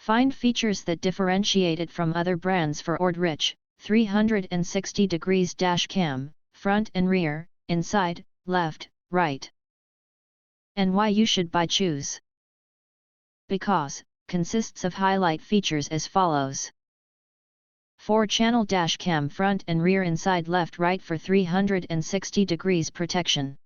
Find features that differentiate it from other brands for Orderich. 360 degrees dash cam, front and rear, inside, left, right. And why you should buy choose. Because, consists of highlight features as follows. 4-channel dash cam front and rear inside left right for 360 degrees protection.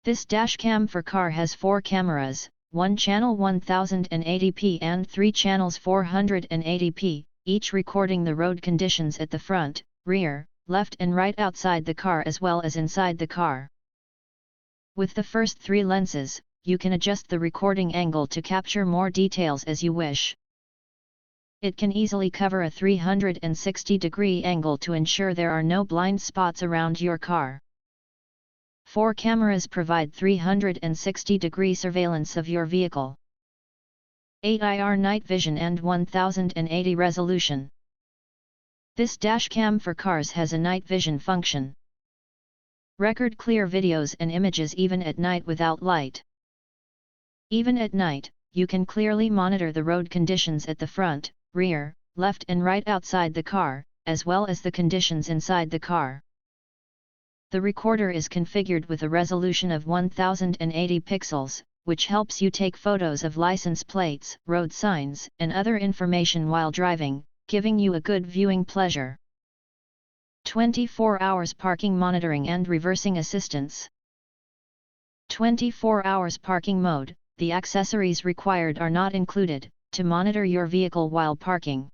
This dash cam for car has 4 cameras, 1 channel 1080p and 3 channels 480p, each recording the road conditions at the front, rear, left and right outside the car as well as inside the car. With the first 3 lenses, you can adjust the recording angle to capture more details as you wish. It can easily cover a 360-degree angle to ensure there are no blind spots around your car. 4 cameras provide 360-degree surveillance of your vehicle. 8 IR night vision and 1080 resolution. This dashcam for cars has a night vision function. Record clear videos and images even at night without light. Even at night, you can clearly monitor the road conditions at the front, rear, left and right outside the car, as well as the conditions inside the car. The recorder is configured with a resolution of 1080 pixels, which helps you take photos of license plates, road signs, and other information while driving, giving you a good viewing pleasure. 24 hours parking monitoring and reversing assistance. 24 hours parking mode, the accessories required are not included, to monitor your vehicle while parking.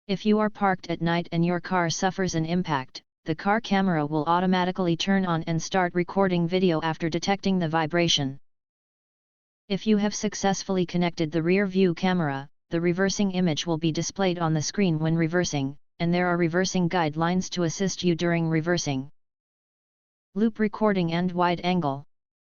If you are parked at night and your car suffers an impact, the car camera will automatically turn on and start recording video after detecting the vibration. If you have successfully connected the rear view camera, the reversing image will be displayed on the screen when reversing, and there are reversing guidelines to assist you during reversing. Loop recording and wide angle.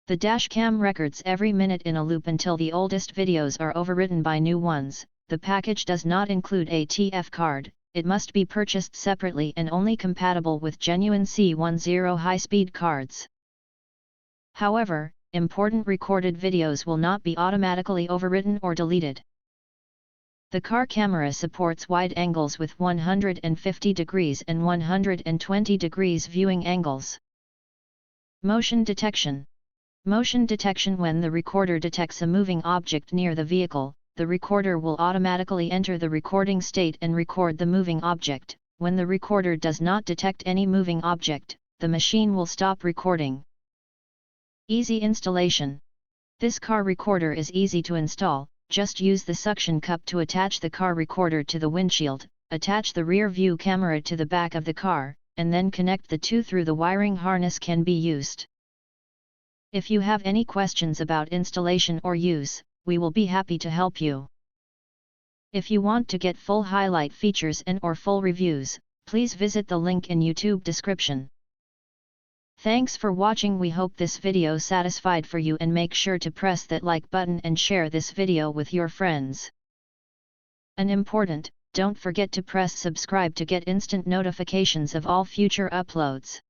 The dashcam records every minute in a loop until the oldest videos are overwritten by new ones. The package does not include a TF card, it must be purchased separately and only compatible with genuine C10 high-speed cards. However, important recorded videos will not be automatically overwritten or deleted. The car camera supports wide angles with 150 degrees and 120 degrees viewing angles. Motion detection. Motion detection. When the recorder detects a moving object near the vehicle, the recorder will automatically enter the recording state and record the moving object. When the recorder does not detect any moving object, the machine will stop recording. Easy installation. This car recorder is easy to install. Just use the suction cup to attach the car recorder to the windshield, attach the rear view camera to the back of the car, and then connect the two through the wiring harness can be used. If you have any questions about installation or use, we will be happy to help you. If you want to get full highlight features and or full reviews, please visit the link in YouTube description. Thanks for watching. We hope this video satisfied for you and make sure to press that like button and share this video with your friends. And important, don't forget to press subscribe to get instant notifications of all future uploads.